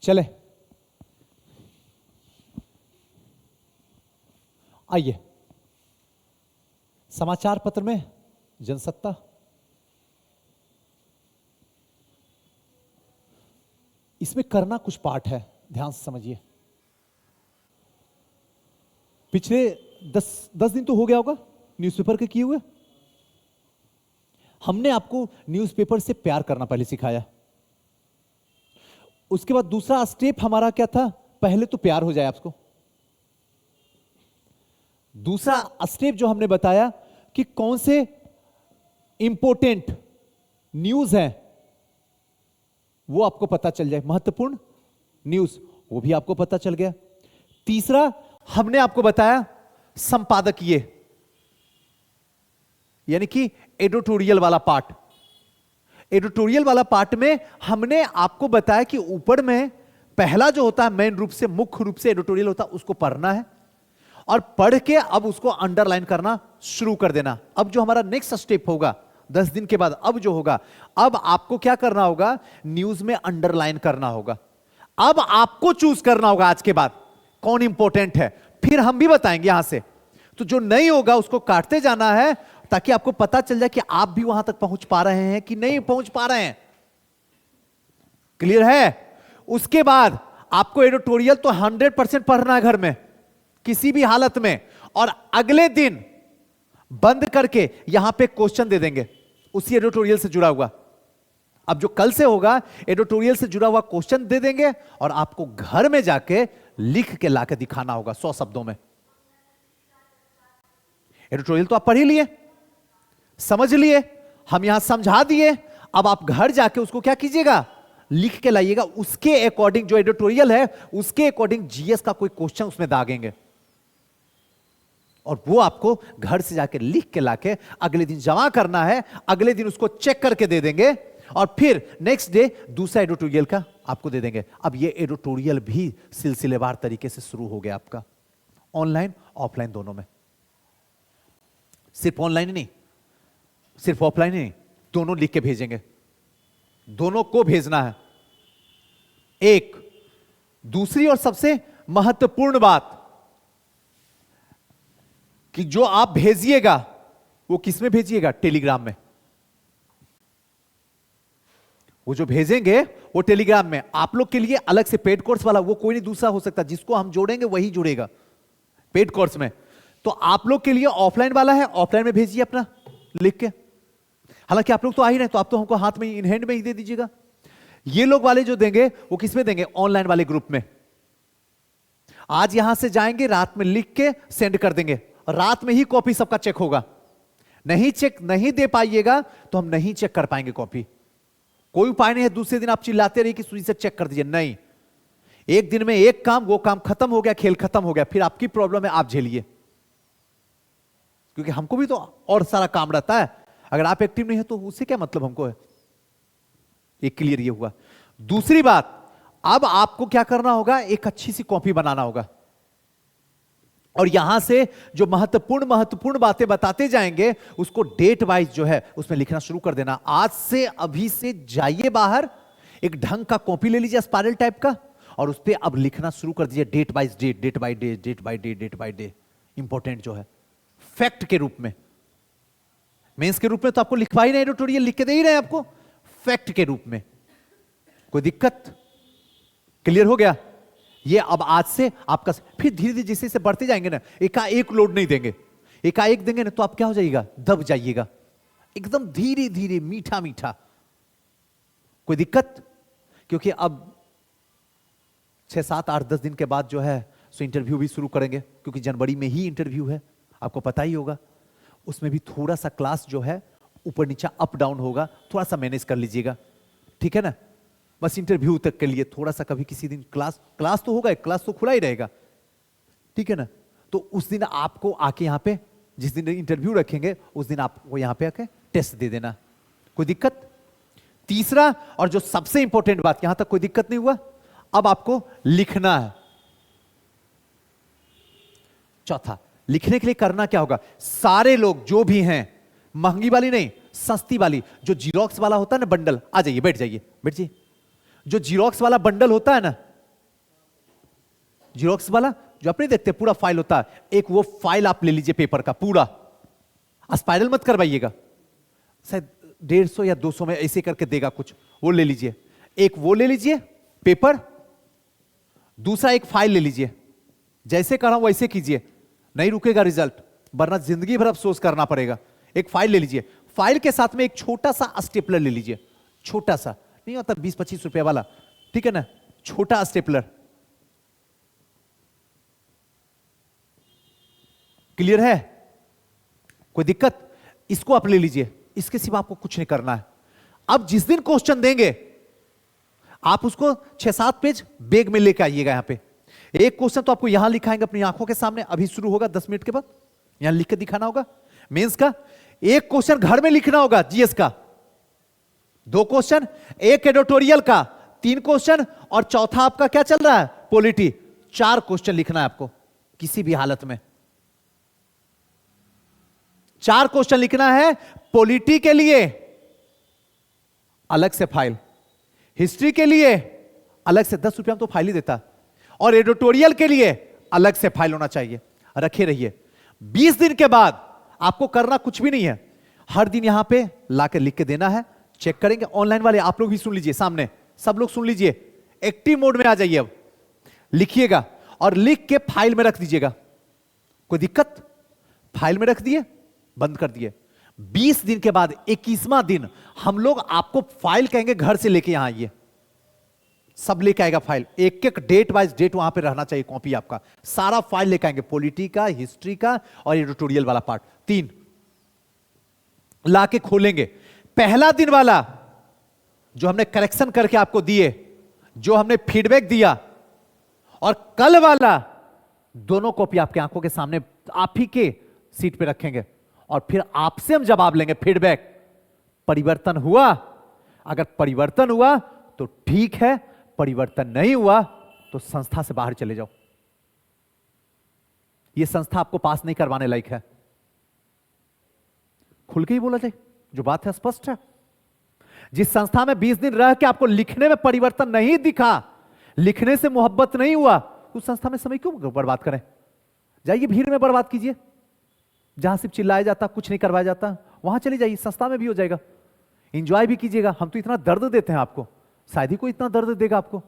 चले आइए, समाचार पत्र में जनसत्ता, इसमें करना कुछ पार्ट है, ध्यान से समझिए। पिछले 10 दिन तो हो गया होगा न्यूज़पेपर के किए हुए। हमने आपको न्यूज़पेपर से प्यार करना पहले सिखाया। उसके बाद दूसरा स्टेप हमारा क्या था? पहले तो प्यार हो जाए आपको। दूसरा स्टेप जो हमने बताया कि कौन से इंपॉर्टेंट न्यूज हैं वो आपको पता चल जाए, महत्वपूर्ण न्यूज वो भी आपको पता चल गया। तीसरा हमने आपको बताया संपादकीय, यानी कि एडिटोरियल वाला पार्ट। एडिटोरियल वाला पार्ट में हमने आपको बताया कि ऊपर में पहला जो होता है मेन रूप से, मुख्य रूप से एडिटोरियल होता है, उसको पढ़ना है और पढ़ के अब उसको अंडरलाइन करना शुरू कर देना। अब जो हमारा नेक्स्ट स्टेप होगा 10 दिन के बाद, अब जो होगा, अब आपको क्या करना होगा? न्यूज में अंडरलाइन करना होगा। अब आपको चूज करना होगा आज के बाद कौन इंपॉर्टेंट है, फिर हम भी बताएंगे यहां से। तो जो नहीं होगा उसको काटते जाना है ताकि आपको पता चल जाए कि आप भी वहां तक पहुंच पा रहे हैं कि नहीं पहुंच पा रहे हैं। क्लियर है? उसके बाद आपको एडिटोरियल तो 100% पढ़ना है घर में किसी भी हालत में, और अगले दिन बंद करके यहां पे क्वेश्चन दे देंगे उसी एडिटोरियल से जुड़ा हुआ। अब जो कल से होगा एडिटोरियल से जुड़ा हुआ क्वेश्चन दे देंगे और आपको घर में जाके लिख के लाके दिखाना होगा 100 शब्दों में। एडिटोरियल तो आप पढ़ ही लिए, समझ लिए, हम यहां समझा दिए। अब आप घर जाके उसको क्या कीजिएगा? लिख के लाइएगा। उसके अकॉर्डिंग जो एडिटोरियल है उसके अकॉर्डिंग जीएस का कोई क्वेश्चन उसमें दागेंगे और वो आपको घर से जाके लिख के लाके अगले दिन जमा करना है। अगले दिन उसको चेक करके दे देंगे और फिर नेक्स्ट डे दूसरा एडिटोरियल का आपको दे देंगे। अब ये एडिटोरियल भी सिलसिलेवार तरीके से शुरू हो गया आपका, ऑनलाइन ऑफलाइन दोनों में। सिर्फ ऑनलाइन ही नहीं, सिर्फ ऑफलाइन ही नहीं, दोनों लिख के भेजेंगे, दोनों को भेजना है। एक दूसरी और सबसे महत्वपूर्ण बात कि जो आप भेजिएगा वो किस में भेजिएगा? टेलीग्राम में। वो जो भेजेंगे वो टेलीग्राम में। आप लोग के लिए अलग से पेड कोर्स वाला वो कोई नहीं दूसरा हो सकता, जिसको हम जोड़ेंगे वही जुड़ेगा पेड कोर्स में। तो आप लोग के लिए ऑफलाइन वाला है, ऑफलाइन में भेजिए अपना लिख के। हालांकि आप लोग तो आ ही रहे, तो आप तो हमको हाथ में इन हैंड में ही दे दीजिएगा। ये लोग वाले जो देंगे वो किस में देंगे? ऑनलाइन वाले ग्रुप में। आज यहां से जाएंगे, रात में लिख के सेंड कर देंगे, रात में ही कॉपी सबका चेक होगा। नहीं दे पाइएगा तो हम नहीं चेक कर पाएंगे कॉपी। कोई उपाय नहीं है दूसरे दिन आप चिल्लाते रहिए कि सुई से चेक कर दीजिए, नहीं। एक दिन में एक काम, वो काम खत्म हो गया, खेल खत्म हो गया, फिर आपकी प्रॉब्लम है, आप झेलिए, क्योंकि हमको भी तो और सारा काम रहता है। अगर आप एक्टिव नहीं है तो उससे क्या मतलब हमको है। एक क्लियर ये हुआ। दूसरी बात, अब आपको क्या करना होगा? एक अच्छी सी कॉपी बनाना होगा और यहां से जो महत्वपूर्ण बातें बताते जाएंगे उसको डेट वाइज जो है उसमें लिखना शुरू कर देना। आज से अभी से जाइए बाहर, एक ढंग का कॉपी ले लीजिए स्पाइरल टाइप का और उस पर अब लिखना शुरू कर दीजिए date wise date, date by day, date by day, date by day. Important जो है फैक्ट के रूप में, मेंस के रूप में तो आपको लिखवा ही नहीं, एडिटोरियल लिख के दे ही रहे आपको, फैक्ट के रूप में। कोई दिक्कत? क्लियर हो गया? ये अब आज से आपका, फिर धीरे धीरे जैसे बढ़ते जाएंगे ना, एकाएक लोड नहीं देंगे। एकाएक देंगे ना तो आप क्या हो जाइएगा? दब जाइएगा एकदम, धीरे धीरे मीठा मीठा। कोई दिक्कत? क्योंकि अब 6, 7, 8, 10 दिन के बाद जो है सो इंटरव्यू भी शुरू करेंगे, क्योंकि जनवरी में ही इंटरव्यू है, आपको पता ही होगा। उसमें भी थोड़ा सा क्लास जो है ऊपर नीचे अप डाउन होगा, थोड़ा सा मैनेज कर लीजिएगा, ठीक है ना? बस इंटरव्यू तक के लिए थोड़ा सा कभी किसी दिन क्लास तो होगा, क्लास तो खुला ही रहेगा, ठीक है ना? तो उस दिन आपको आके यहाँ पे, जिस दिन इंटरव्यू रखेंगे उस दिन आपको यहाँ पे आके टेस्ट दे देना। कोई दिक्कत? तीसरा और जो सबसे इंपॉर्टेंट बात, यहां तक कोई दिक्कत नहीं हुआ? अब आपको लिखना है। चौथा, लिखने के लिए करना क्या होगा? सारे लोग जो भी हैं, महंगी वाली नहीं, सस्ती वाली, जो जीरोक्स वाला होता है ना बंडल, आ जाइए, बैठ जाइए, बैठ जाइए। जो जीरोक्स वाला बंडल होता है ना, जीरोक्स वाला जो आप नहीं देखते पूरा फाइल होता है, एक वो फाइल आप ले लीजिए पेपर का पूरा, स्पाइरल मत करवाइएगा, शायद 150 या 200 में ऐसे करके देगा कुछ, वो ले लीजिए। एक वो ले लीजिए पेपर, दूसरा एक फाइल ले लीजिए, जैसे कर रहा हूं वैसे कीजिए, नहीं रुकेगा रिजल्ट, वरना जिंदगी भर अफसोस करना पड़ेगा। एक फाइल ले लीजिए, फाइल के साथ में एक छोटा सा स्टेपलर ले लीजिए, छोटा सा, नहीं होता 20-25 रुपए वाला, ठीक है ना, छोटा स्टेपलर। क्लियर है? कोई दिक्कत? इसको आप ले लीजिए, इसके सिवा आपको कुछ नहीं करना है। अब जिस दिन क्वेश्चन देंगे आप उसको 6-7 पेज बैग में लेकर आइएगा। यहां पे एक क्वेश्चन तो आपको यहां लिखाएंगे अपनी आंखों के सामने, अभी शुरू होगा 10 मिनट के बाद, यहां लिख के दिखाना होगा। मेंस का एक क्वेश्चन घर में लिखना होगा, जीएस का 2 क्वेश्चन, एक एडिटोरियल का 3 क्वेश्चन, और चौथा आपका क्या चल रहा है, पॉलिटी, 4 क्वेश्चन लिखना है आपको किसी भी हालत में। 4 क्वेश्चन लिखना है। पॉलिटी के लिए अलग से फाइल, हिस्ट्री के लिए अलग से, 10 रुपया में तो फाइल ही देता, और एडिटोरियल के लिए अलग से फाइल होना चाहिए। रखे रहिए। 20 दिन के बाद आपको करना कुछ भी नहीं है, हर दिन यहां पे लाकर लिख के देना है, चेक करेंगे। ऑनलाइन वाले आप लोग भी सुन लीजिए, सामने सब लोग सुन लीजिए, एक्टिव मोड में आ जाइए, अब लिखिएगा और लिख के फाइल में रख दीजिएगा। कोई दिक्कत? फाइल में रख दिए, बंद कर दिए। 20 दिन के बाद 21वां दिन हम लोग आपको फाइल कहेंगे, घर से लेके यहां आइए, सब लेके आएगा फाइल, एक एक डेट वाइज डेट वहां पे रहना चाहिए कॉपी आपका, सारा फाइल लेके आएंगे, पॉलिटी का, हिस्ट्री का और एडिटोरियल वाला पार्ट, 3 लाके खोलेंगे। पहला दिन वाला जो हमने करेक्शन करके आपको दिए, जो हमने फीडबैक दिया, और कल वाला, दोनों कॉपी आपके आंखों के सामने आप ही के सीट पे रखेंगे, और फिर आपसे हम जवाब लेंगे, फीडबैक परिवर्तन हुआ, अगर परिवर्तन हुआ तो ठीक है, परिवर्तन नहीं हुआ तो संस्था से बाहर चले जाओ। यह संस्था आपको पास नहीं करवाने लायक है। खुल के ही बोला जाए, जो बात है स्पष्ट है। जिस संस्था में 20 दिन रह के आपको लिखने में परिवर्तन नहीं दिखा, लिखने से मोहब्बत नहीं हुआ, उस संस्था में समय क्यों बर्बाद करें? जाइए भीड़ में बर्बाद कीजिए, जहां सिर्फ चिल्लाया जाता, कुछ नहीं करवाया जाता, वहां चले जाइए, संस्था में भी हो जाएगा, एंजॉय भी कीजिएगा। हम तो इतना दर्द देते हैं आपको, शायद ही कोई इतना दर्द देगा आपको।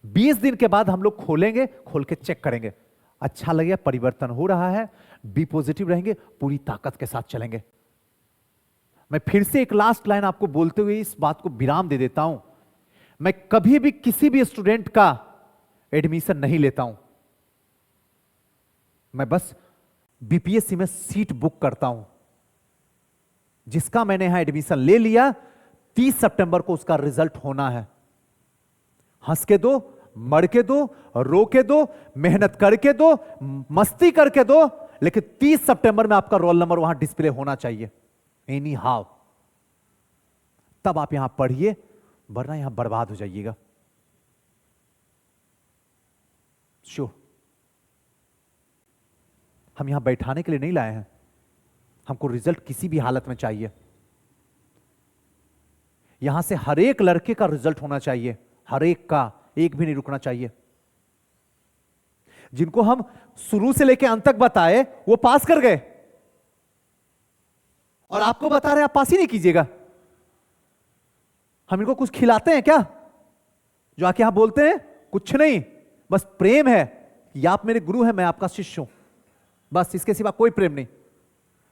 20 दिन के बाद हम लोग खोलेंगे, खोल के चेक करेंगे, अच्छा लगे, परिवर्तन हो रहा है, बी पॉजिटिव रहेंगे, पूरी ताकत के साथ चलेंगे। मैं फिर से एक लास्ट लाइन आपको बोलते हुए इस बात को विराम दे देता हूं, मैं कभी भी किसी भी स्टूडेंट का एडमिशन नहीं लेता हूं, मैं बस बीपीएससी में सीट बुक करता हूं। जिसका मैंने यहां एडमिशन ले लिया, 30 सितंबर को उसका रिजल्ट होना है। हंस के दो, मर के दो, रो के दो, मेहनत करके दो, मस्ती करके दो, लेकिन 30 सितंबर में आपका रोल नंबर वहां डिस्प्ले होना चाहिए, एनी हाउ। तब आप यहां पढ़िए, वरना यहां बर्बाद हो जाइएगा। श्योर, हम यहां बैठाने के लिए नहीं लाए हैं, हमको रिजल्ट किसी भी हालत में चाहिए। यहां से हर एक लड़के का रिजल्ट होना चाहिए, हर एक का, एक भी नहीं रुकना चाहिए। जिनको हम शुरू से लेकर अंत तक बताए वो पास कर गए, और आपको बता रहे हैं आप पास ही नहीं कीजिएगा। हम इनको कुछ खिलाते हैं क्या? जो आके यहां बोलते हैं कुछ नहीं, बस प्रेम है कि आप मेरे गुरु हैं, मैं आपका शिष्य हूं, बस इसके सिवा कोई प्रेम नहीं।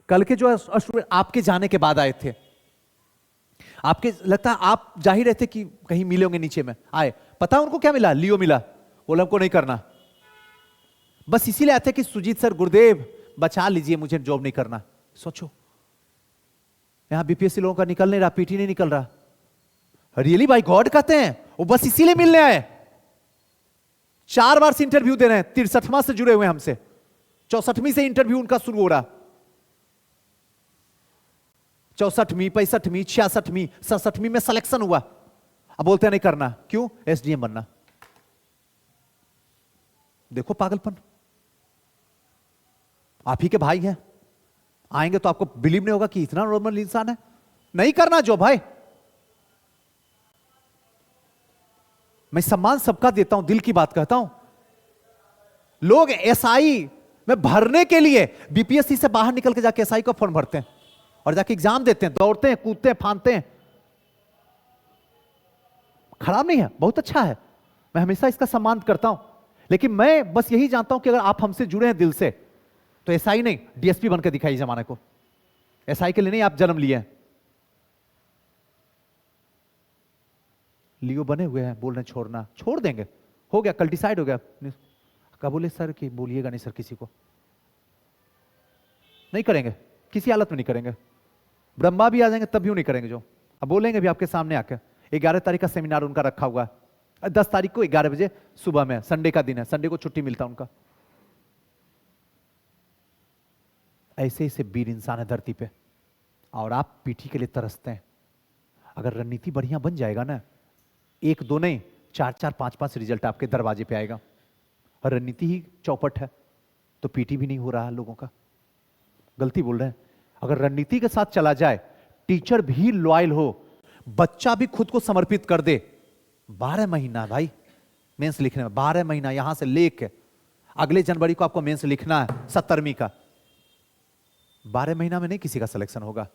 कल के जो स्टूडेंट आपके जाने के बाद आए थे, आपके लगता है आप जा ही रहे थे कि कहीं मिले होंगे, नीचे में आए, पता उनको क्या मिला? लियो मिला। बोला हमको नहीं करना, बस इसीलिए आते कि सुजीत सर, गुरुदेव बचा लीजिए, मुझे जॉब नहीं करना। सोचो, यहां बीपीएससी लोगों का निकल नहीं रहा, पीटी नहीं निकल रहा। रियली बाय गॉड कहते हैं, वो बस इसीलिए मिलने आए। 4 बार से इंटरव्यू दे रहे हैं, 63वां से जुड़े हुए हमसे, 64वीं से इंटरव्यू उनका शुरू हो रहा, 64वीं, 65वीं, 66वीं, 67वीं में सिलेक्शन हुआ। अब बोलते हैं नहीं करना, क्यों? एसडीएम बनना। देखो पागलपन। आप ही के भाई हैं, आएंगे तो आपको बिलीव नहीं होगा कि इतना नॉर्मल इंसान है। नहीं करना जो भाई, मैं सम्मान सबका देता हूं, दिल की बात कहता हूं, लोग एसआई में भरने के लिए बीपीएससी से बाहर निकल के जाके एसआई का फॉर्म भरते हैं और जाके एग्जाम देते हैं, दौड़ते हैं, कूदते हैं, फांदते हैं। खराब नहीं है, बहुत अच्छा है, मैं हमेशा इसका सम्मान करता हूं। लेकिन मैं बस यही जानता हूं कि अगर आप हमसे जुड़े हैं दिल से तो एसआई नहीं, डीएसपी बनकर दिखाइए जमाने को। एसआई के लिए नहीं आप जन्म लिए हैं। लियो बने हुए हैं, बोल रहे हैं छोड़ना, छोड़ देंगे, हो गया, कल डिसाइड हो गया। कब बोले सर कि बोलिएगा नहीं सर किसी को, नहीं करेंगे, किसी हालत में नहीं करेंगे। ब्रह्मा भी आ जाएंगे तब भी नहीं करेंगे। जो अब बोलेंगे भी आपके सामने आकर। 11 तारीख का सेमिनार उनका रखा हुआ है, 10 तारीख को 11 बजे सुबह में, संडे का दिन है, संडे को छुट्टी मिलता उनका। ऐसे ऐसे वीर इंसान है धरती पे और आप पीठी के लिए तरसते हैं। अगर रणनीति बढ़िया बन जाएगा ना, 1 2 नहीं 4 4 5 5 रिजल्ट आपके दरवाजे पे आएगा। और रणनीति ही चौपट है तो पीटी भी नहीं हो रहा लोगों का। गलती बोल रहे हैं। अगर रणनीति के साथ चला जाए, टीचर भी लॉयल हो, बच्चा भी खुद को समर्पित कर दे, 12 महीना भाई मेंस लिखने में, 12 महीना यहां से लेके अगले जनवरी को आपको मेंस लिखना है 17वीं का। 12 महीना में नहीं किसी का सिलेक्शन होगा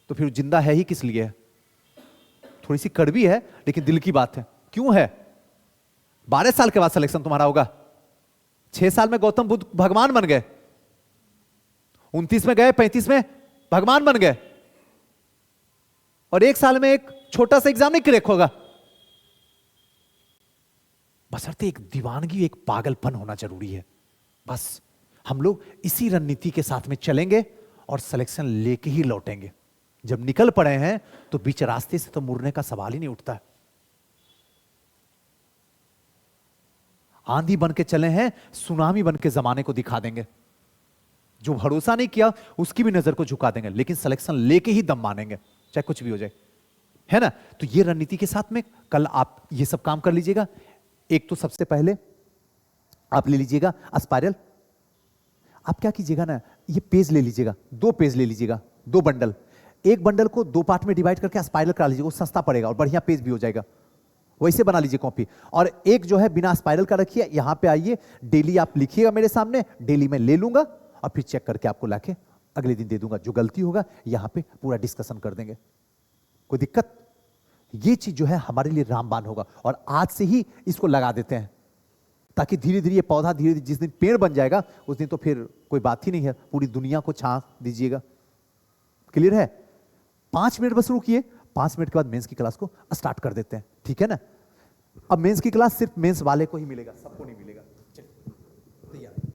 तो फिर जिंदा है ही किस लिए? थोड़ी सी कड़वी है लेकिन दिल की बात है। क्यों है? 12 साल के बाद सिलेक्शन तुम्हारा होगा। 6 साल में गौतम बुद्ध भगवान बन गए, 29 में गए, 35 में भगवान बन गए, और 1 साल में एक छोटा सा एग्जाम नहीं क्रैक होगा। बशर्ते एक दीवानगी, एक पागलपन होना जरूरी है। बस हम लोग इसी रणनीति के साथ में चलेंगे और सिलेक्शन लेके ही लौटेंगे। जब निकल पड़े हैं तो बीच रास्ते से तो मुड़ने का सवाल ही नहीं उठता। आंधी बन के चले हैं, सुनामी बन के जमाने को दिखा देंगे। जो भरोसा नहीं किया उसकी भी नजर को झुका देंगे, लेकिन सिलेक्शन लेके ही दम मानेंगे, चाहे कुछ भी हो जाए, है ना। तो ये रणनीति के साथ में कल आप ये सब काम कर लीजिएगा। एक तो सबसे पहले आप ले लीजिएगा स्पाइरल। आप क्या कीजिएगा ना, ये पेज ले लीजिएगा, 2 पेज ले लीजिएगा, 2 बंडल। एक बंडल को 2 पार्ट में डिवाइड करके स्पाइरल करा लीजिएगा, वो सस्ता पड़ेगा और बढ़िया पेज भी हो जाएगा। वैसे बना लीजिए कॉपी। और एक जो है बिना स्पाइरल का रखिए, यहां पे आइए, डेली आप लिखिएगा मेरे सामने, डेली मैं ले लूंगा और फिर चेक करके आपको लाके अगले दिन दे दूंगा। जो गलती होगा यहां पे पूरा डिस्कशन कर देंगे, कोई दिक्कत। ये चीज जो है हमारे लिए रामबाण होगा और आज से ही इसको लगा देते हैं, ताकि धीरे धीरे ये पौधा धीरे धीरे जिस दिन पेड़ बन जाएगा उस दिन तो फिर कोई बात ही नहीं है, पूरी दुनिया को छां दीजिएगा। क्लियर है? 5 मिनट बस रुकिए, 5 मिनट के बाद मेंस की क्लास को स्टार्ट कर देते हैं, ठीक है ना। अब मेंस की क्लास सिर्फ मेंस वाले को ही मिलेगा, सबको नहीं मिलेगा। चलिए तैयार।